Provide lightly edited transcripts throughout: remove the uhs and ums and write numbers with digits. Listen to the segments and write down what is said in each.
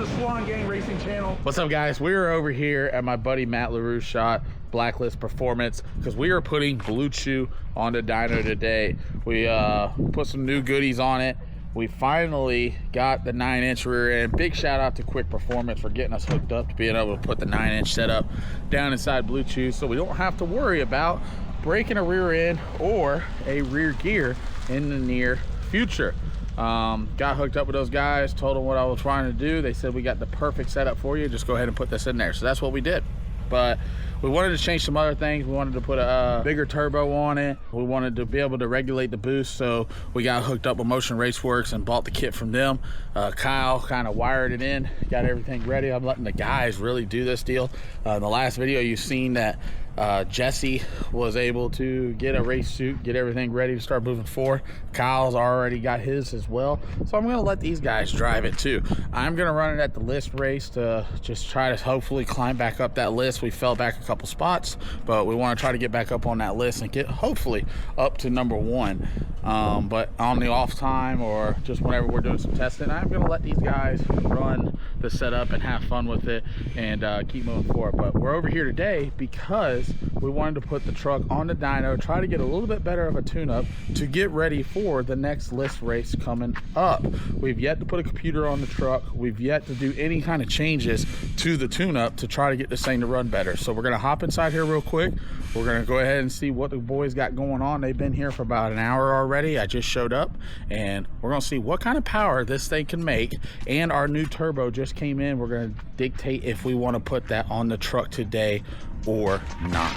the Swan Gang Racing channel. What's up, guys? We're over here at my buddy Matt LaRue's shop, Blacklist Performance, because we are putting BlueCheww on the dyno today. We put some new goodies on it. We finally got the 9-inch rear end. Big shout out to Quick Performance for getting us hooked up to being able to put the 9-inch setup down inside BlueCheww, so we don't have to worry about breaking a rear end or a rear gear in the near future. Got hooked up with those guys, told them what I was trying to do. They said, we got the perfect setup for you, just go ahead and put this in there. So that's what we did. But we wanted to change some other things. We wanted to put a bigger turbo on it. We wanted to be able to regulate the boost, so we got hooked up with Motion Raceworks and bought the kit from them. Kyle kind of wired it in, got everything ready. I'm letting the guys really do this deal. In the last video, you've seen that Jesse was able to get a race suit, get everything ready to start moving forward. Kyle's already got his as well, so I'm gonna let these guys drive it too. I'm gonna run it at the list race to just try to hopefully climb back up that list. We fell back a couple spots, but we want to try to get back up on that list and get hopefully up to #1. But on the off time or just whenever we're doing some testing, I'm gonna let these guys run the setup and have fun with it and keep moving forward. But we're over here today because we wanted to put the truck on the dyno, try to get a little bit better of a tune-up to get ready for the next list race coming up. We've yet to put a computer on the truck. We've yet to do any kind of changes to the tune-up to try to get this thing to run better. So we're gonna hop inside here real quick. We're gonna go ahead and see what the boys got going on. They've been here for about an hour already. I just showed up, and we're gonna see what kind of power this thing can make. And our new turbo just came in. We're gonna dictate if we want to put that on the truck today or not.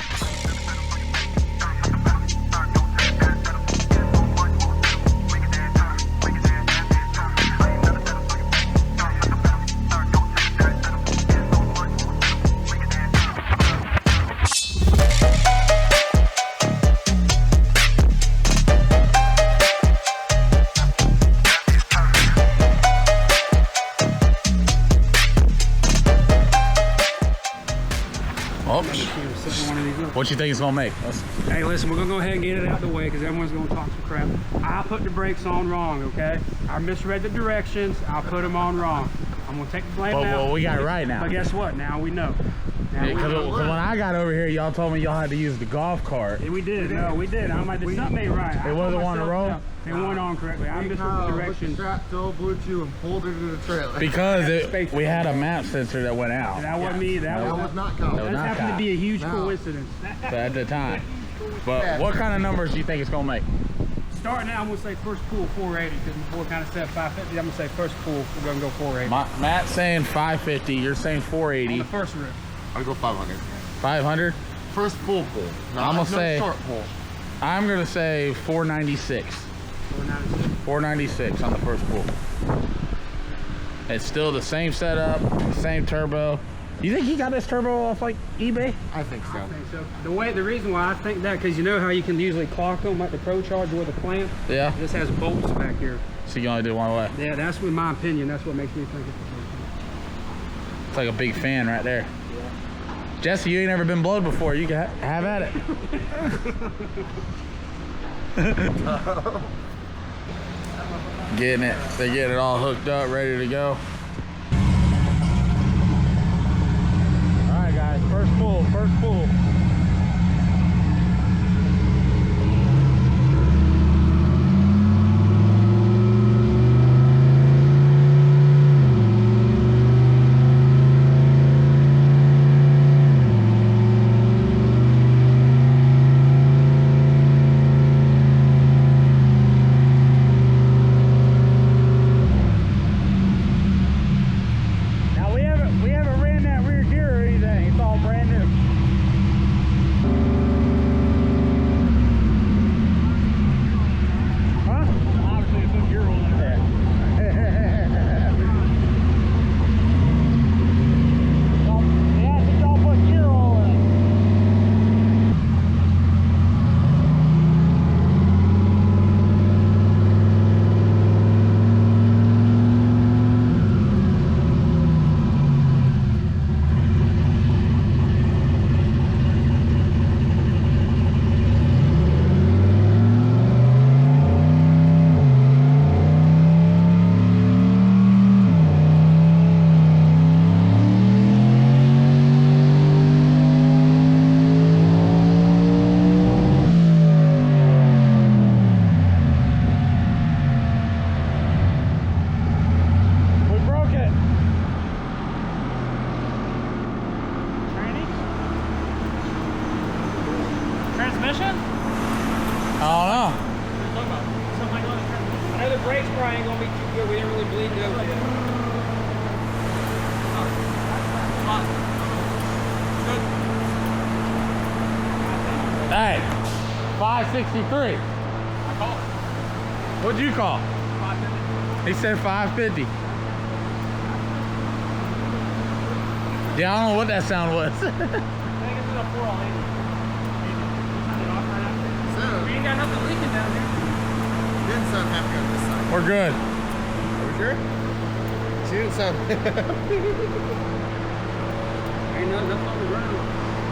What you think it's gonna make? Hey, listen, we're gonna go ahead and get it out the way because everyone's gonna talk some crap. I put the brakes on wrong, okay? I misread the directions. I put them on wrong. I'm gonna take the blame now. Well, we got it right now. But guess what? Now we know. Because when I got over here, y'all told me y'all had to use the golf cart. Yeah, we did. No, we did. I'm like, something ain't right. It wasn't on the road? No, they weren't on correctly. I misread the directions. Strap to BlueCheww and pulled it into the trailer. Because we had a map sensor that went out. That wasn't me. That was not Kyle. That happened to be a huge coincidence. So at the time. But what kind of numbers do you think it's gonna make? Starting out, I'm gonna say first pool 480 because my boy kind of said 550. I'm gonna say first pool we're gonna go 480. Matt's saying 550. You're saying 480. On the first rip. I'll go 500. 500. First full pull. No, I'm gonna say short pull. I'm gonna say 496. 496 on the first pull. It's still the same setup, same turbo. You think he got this turbo off like eBay? I think so. I think so. The reason why I think that, because you know how you can usually clock them like the Pro Charger with a clamp? Yeah. This has bolts back here. So you only do one way? Yeah, that's in my opinion. That's what makes me think it's like a big fan right there. Yeah. Jesse, you ain't never been blowed before. You can have at it. Getting it. They get it all hooked up, ready to go. All right, guys. First pull. First pull. 563. I called it. What'd you call? 550. He said 550. Yeah, I don't know what that sound was. I think it's a 4 on 80. So, We ain't got nothing leaking down here. didn't sound happy on this side. We're good. Are we sure? She didn't sound Ain't nothing on the ground.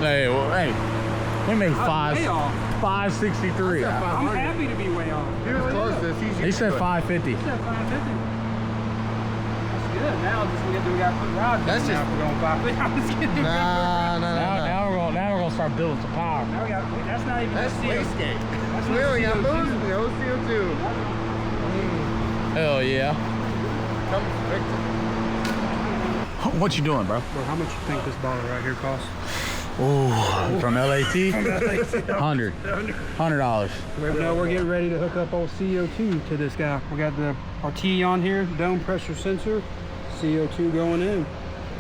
Hey, well, hey, we made Way off. 563. I'm happy to be way off. He was closest. He said 550. He said 550. That's good. Now just we got to put rods. That's in just- now if we're going 550. I'm just kidding. Nah. Now we're gonna start building some power. Now we got. That's not even. That's CO2. wastegate. That's We not only got CO2. booze in the old CO2. Hell yeah. Come Victor. What you doing, bro? Bro, how much you think this bottle right here costs? Ooh, from LAT? $100. No, we're getting ready to hook up old CO2 to this guy. We got our T on here, dome pressure sensor, CO2 going in.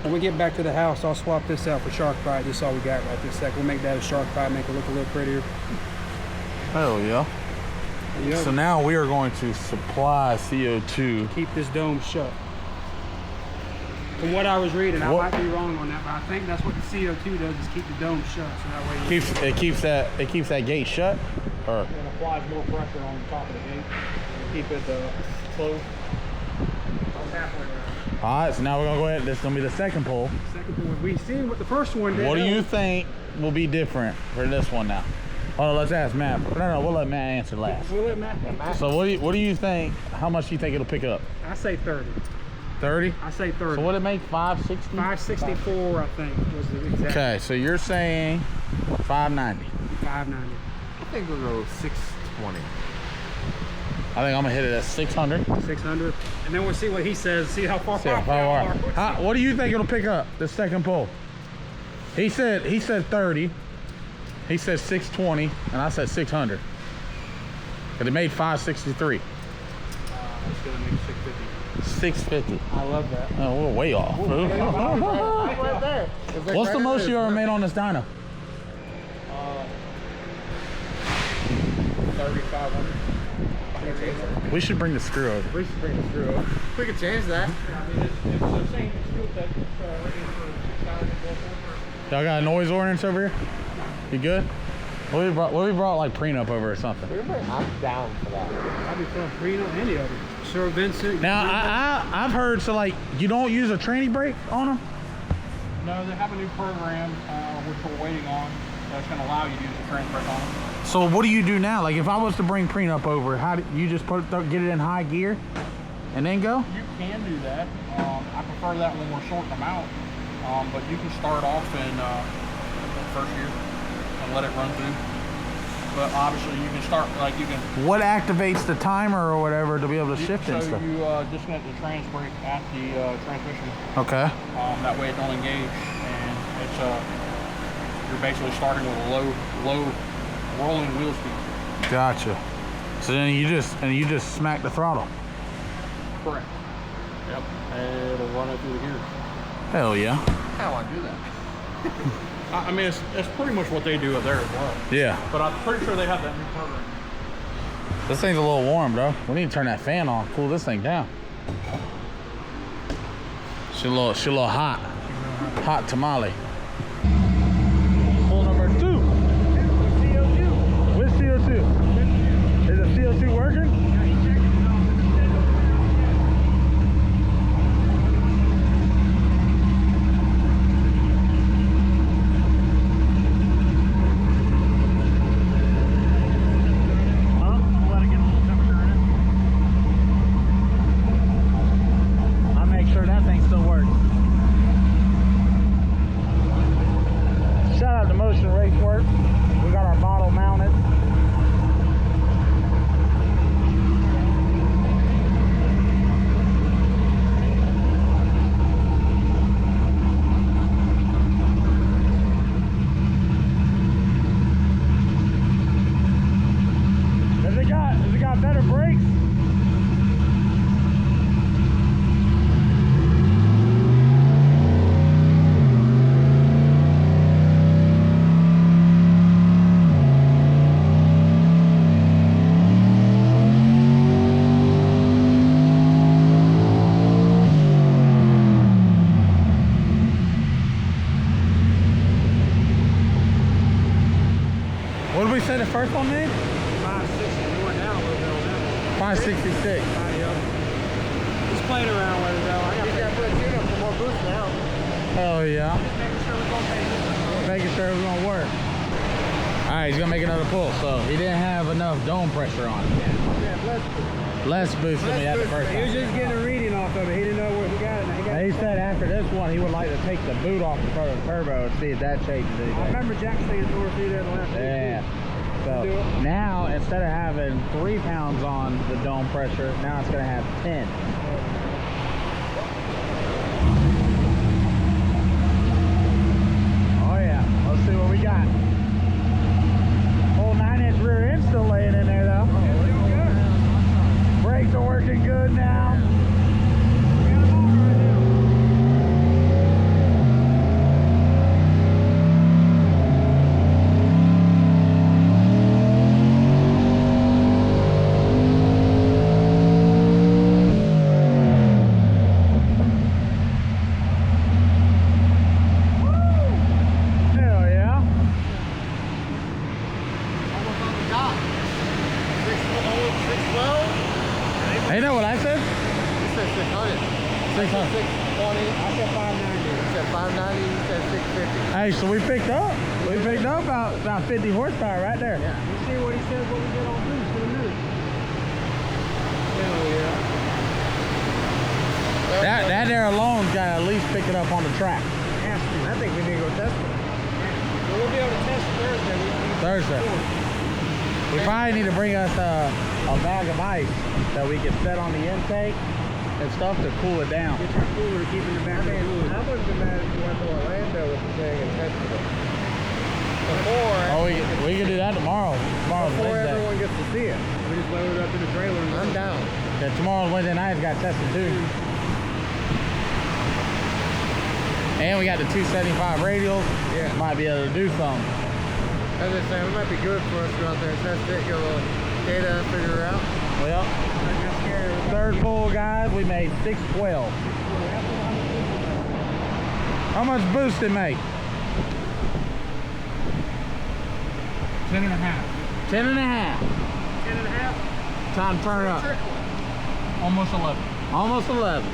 When we get back to the house, I'll swap this out for shark bite. This is all we got right this second. We'll make that a shark bite, make it look a little prettier. Hell yeah. Yep. So now we are going to supply CO2. Keep this dome shut. From what I was reading, I might be wrong on that, but I think that's what the CO2 does, is keep the dome shut, so that way It keeps that gate shut. Or it applies more pressure on the top of the gate. Keep it closed. I'm halfway around. all right, so now we're gonna go ahead. This is gonna be the second pull. Second one, we seen what the first one did. What do you think will be different for this one now? Oh, let's ask Matt. No, we'll let Matt answer last. We'll let Matt. So what do you think? How much do you think it'll pick up? I say 30. 30. I say 30. So what did it make? 560. 564, I think, was the exact. Okay, so you're saying 590. 590. I think we'll go 620. I think I'm gonna hit it at 600. 600. And then we'll see what he says. See how far. What do you think it'll pick up the second pull? He said 30. He said 620, and I said 600. But it made 563. It's gonna make 650. 650. I love that. Oh, we're way off. Right there. What's the most you ever made on this dyno? 3,500. We should bring the screw over. We should bring the screw up. We could change that. I mean, it's the same fuel tech. Y'all got a noise ordinance over here? You good? What we brought like prenup over or something. I'm down for that. I'd be throwing Reno, any of them. Sir Vincent. Now I've heard so like you don't use a tranny brake on them. No, they have a new program which we're waiting on that's going to allow you to use the transfer on them. So what do you do now? Like if I was to bring prenup over, how do you just get it in high gear and then go? You can do that. I prefer that when we're sorting them out. But you can start off in the first year and let it run through. But obviously you can start, like you can... What activates the timer or whatever to be able to shift and So stuff? you disconnect the trans brake at the transmission. Okay. That way it don't engage, and it's you're basically starting with a low rolling wheel speed. Gotcha. So then you just smack the throttle. Correct. Yep. And it'll run it through the gears. Hell yeah. How do I do that? I mean, it's pretty much what they do up there as well. Yeah. But I'm pretty sure they have that new program. This thing's a little warm, bro. We need to turn that fan on. Cool this thing down. She a little hot. Hot tamale. Pull number 2. With CO2. Is the CO2 working? say the first one made? 560. We went down a little bit on that one. 566. Just playing around with it though. I got to put a tune up for more boost now. Oh yeah. just making sure we're gonna make it. Making sure it was gonna work. All right, he's gonna make another pull. So he didn't have enough dome pressure on it. Less boost than we had the first He was time. just getting a reading off of it. He didn't know where he got it. He said after this one, he would like to take the boot off the front of the turbo and see if that changes I anything. remember Jack saying to her through there the last Yeah. So now, instead of having 3 pounds on the dome pressure, now it's gonna have 10. Oh yeah, let's see what we got. Whole 9-inch rear end still laying in there though. Brakes are working good now. Hell yeah. Almost on the dot. 612. Hey, you know what I said? You said 600. 600. 620. I said 590. You said 590. You said 650. Hey, so we picked up. We picked up about 50 horsepower right there. Yeah. You see what he says what we did on boost in a minute. Hell yeah. That there alone's got to at least pick it up on the track. Has to. I think we need to go test it. Well, we'll be able to test it Thursday. Thursday. We probably need to bring us a bag of ice that we can set on the intake and stuff to cool it down. Get your cooler to keep in the back of the fluid. I wouldn't be mad if you went to Orlando with the thing and tested it. Before, Oh, we can do that tomorrow. Tomorrow's before Wednesday. everyone gets to see it. We just load it up in the trailer and I'm down. Yeah, tomorrow's Wednesday night. It's got tested too. And we got the 275 radials. Yeah. Might be able to do something. As I say, it might be good for us to go out there and test it, get a little data, figure it out. Well, third pull, guys, we made 612. How much boost did it make? 10 and a half. 10 and a half. 10 and a half? Time to turn it up. Almost 11. Almost 11.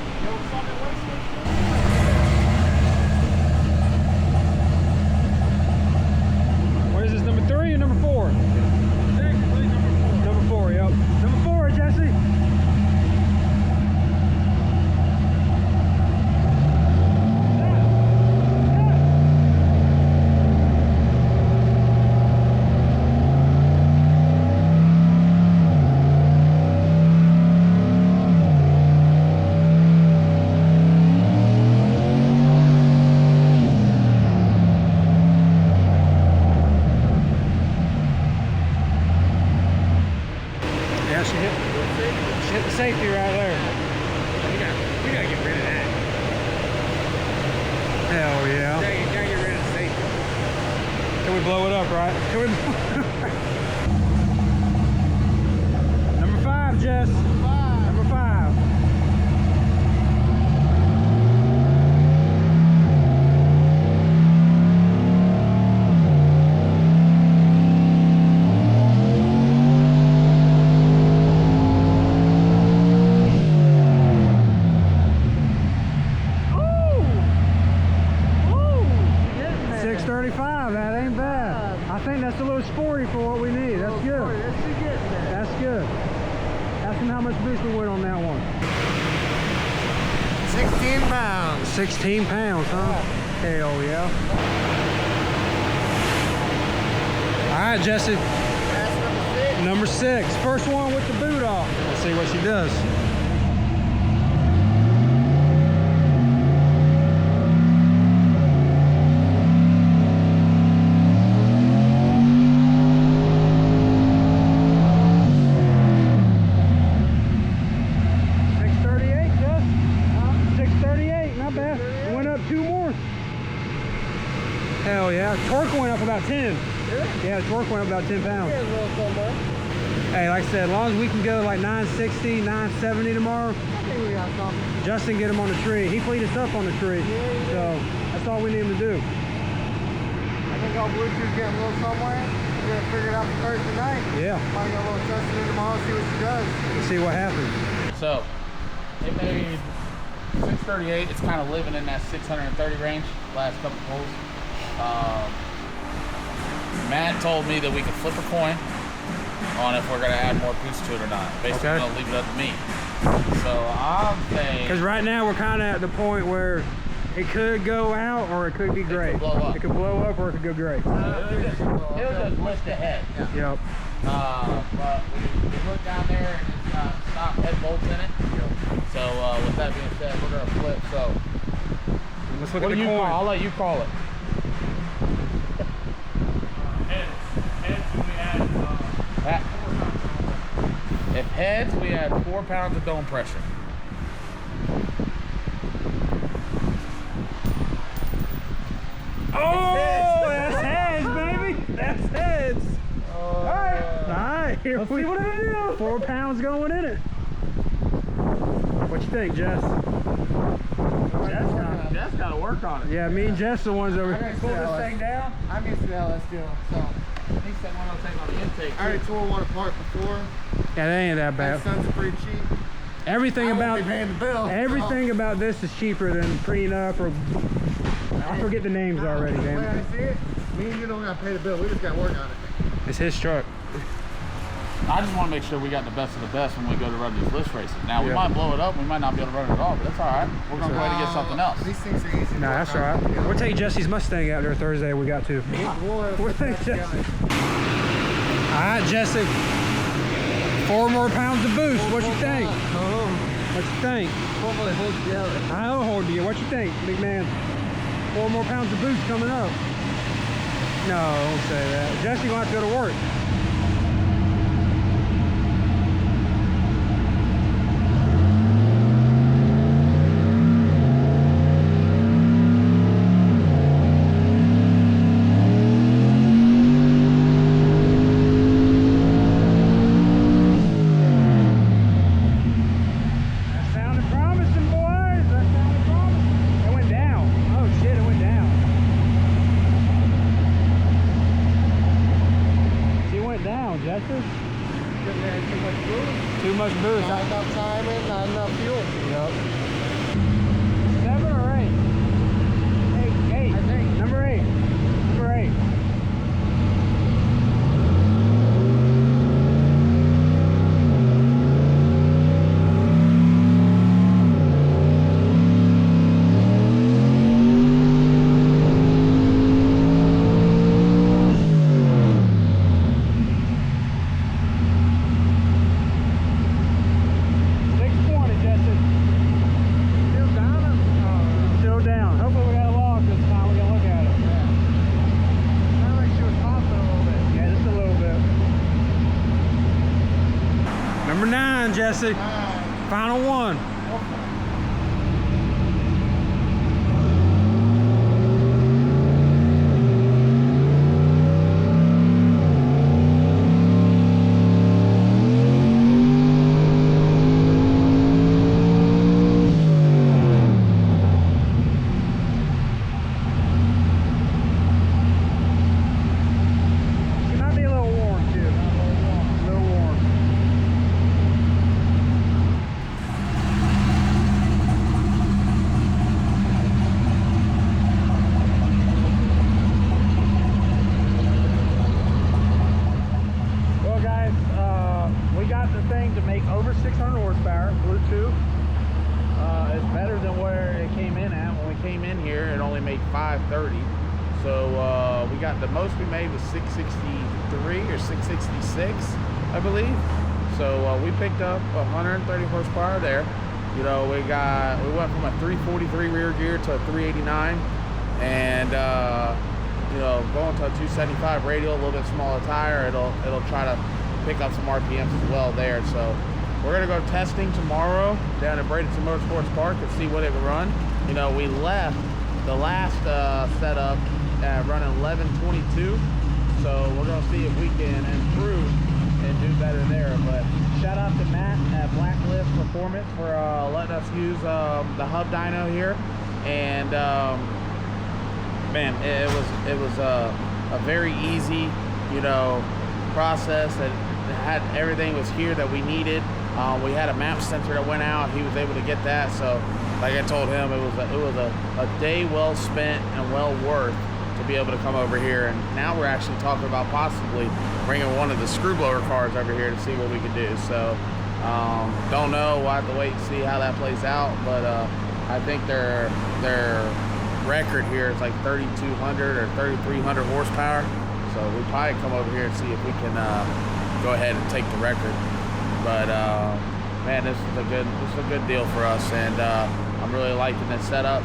What is this, number 3 or number 4? Number 4, yep. Number 4, Jesse. Yeah, she hit the safety right there. We gotta get rid of that. Hell yeah. You gotta get rid of the safety. Can we blow it up, right? Can we? Number 5, Jess. Number 5. Ooh. 635, that ain't bad. I think that's a little sporty for what we need. That's good. That's good. Ask him how much boost we went on that one. 16 pounds. 16 pounds, huh? Hell yeah. All right, Jesse. That's number 6. Number 6. First one with the boot off. Let's see what she does. Hell yeah. Torque went up about 10. Yeah, torque went up about 10 pounds. Hey, like I said, as long as we can go like 960, 970 tomorrow, I think we got something. Justin get him on the tree. He fleet us up on the tree. So that's all we need him to do. I think our BlueCheww's getting a little somewhere. get it figured out for Thursday night. Yeah. Might get a little tested in tomorrow, see what she does. Let's see what happens. So it made 638. It's kind of living in that 630 range last couple pulls. Matt told me that we could flip a coin on if we're gonna add more boost to it or not. Basically, Okay. gonna leave it up to me. So I'm saying, Because right now we're kind of at the point where it could go out or it could be great. could blow up. It could blow up or it could go great. it'll just lift the head. Yep. But we look down there and it's got stop head bolts in it. So with that being said, we're gonna flip. So Let's look what at do the you coin. call? I'll let you call it. If heads, we add 4 pounds of dome pressure. Oh, that's heads, baby. That's heads. All right, here Let's we see what it'll do. 4 pounds going in it. What you think, Jess? Jess got to work on it. Yeah, me and Jess are the ones over I here. gotta Pull see this how thing down. I'm used to how that's doing. So He said one will take on the intake. I already tore one apart before. Yeah, that ain't that That bad. sun's pretty cheap. Everything I won't about be paying the bill. everything about this is cheaper than prenup or I forget the names already, The way man. I see it, me and you don't gotta pay the bill. We just gotta work on it. It's his truck. I just want to make sure we got the best of the best when we go to run these list races. Now, we Yeah. might blow it up. We might not be able to run it at all, but that's all right. We're going to go ahead and get something else. These things are easy. to Nah, work that's all on. right. We'll take Jesse's Mustang out there Thursday. We got to. We'll have We'll to take put that Jesse. together. All right, Jesse. 4 more pounds of boost. What you think? What you think? Hopefully hold together. I'll hold you. What you think, big man? 4 more pounds of boost coming up. No, don't say that. Jesse gonna have to go to work. That sounded promising, boys. That sounded promising. It went down. Oh shit, it went down. She went down, Jesse. Because they had too much boost. Too much boost. Not enough timing, not enough fuel. Yep. 7 or 8? 8. I think. Number 8. Number 8. Still down or? Still down. Hopefully we got a log this time. We can look at it. Sounded like she was popping a little bit. Yeah, just a little bit. Number 9, Jesse. Final one. She might be a little warm too. A little warm. Well, guys, we got the thing to make over 600 horsepower. BlueCheww. It's better than where it came in at. When we came in here, it only made 530. So we got the most we made was 663 or 666, I believe. So we picked up 130 horsepower there. You know, we went from a 343 rear gear to a 389, and you know, going to a 275 radial, a little bit smaller tire, it'll try to pick up some RPMs as well there. So we're gonna go testing tomorrow down at Bradenton Motorsports Park and see what it can run. You know, we left the last setup at running 1122, so we're gonna see if we can improve and do better there. But shout out to Matt at Blacklist Performance for letting us use the hub dyno here, and man, it was a very easy you know, process that had everything was here that we needed. We had a map center that went out. He was able to get that. So like I told him, it was a day well spent and well worth to be able to come over here. And now we're actually talking about possibly bringing one of the screw blower cars over here to see what we can do. So don't know. We'll have to wait and see how that plays out. But I think their record here is like 3,200 or 3,300 horsepower. So we probably come over here and see if we can go ahead and take the record. But man, this is a good deal for us, and I'm really liking this setup.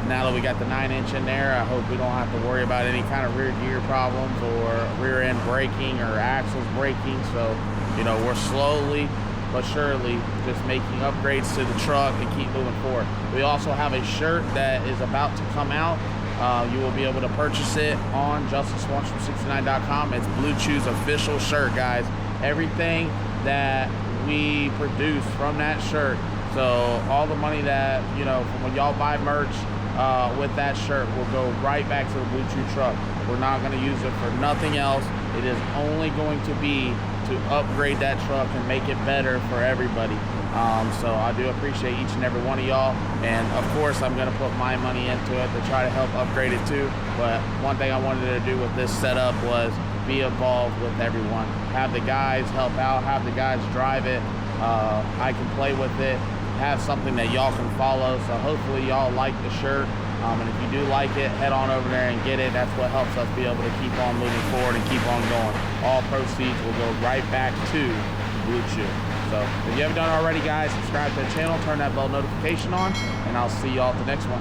Now that we got the 9-inch in there, I hope we don't have to worry about any kind of rear gear problems or rear end braking or axles braking. So, you know, we're slowly but surely just making upgrades to the truck and keep moving forward. We also have a shirt that is about to come out. You will be able to purchase it on JustinSwanstrom69.com. It's BlueCheww's official shirt, guys. Everything that we produce from that shirt, so all the money that, you know, from when y'all buy merch with that shirt will go right back to the BlueCheww truck. We're not going to use it for nothing else. It is only going to be to upgrade that truck and make it better for everybody. So I do appreciate each and every one of y'all, and of course I'm going to put my money into it to try to help upgrade it too. But one thing I wanted to do with this setup was be involved with everyone, have the guys help out, have the guys drive it. I can play with it, have something that y'all can follow. So hopefully y'all like the shirt, and if you do like it, head on over there and get it. That's what helps us be able to keep on moving forward and keep on going. All proceeds will go right back to BlueCheww. So if you haven't done it already, guys, subscribe to the channel, turn that bell notification on, and I'll see y'all at the next one.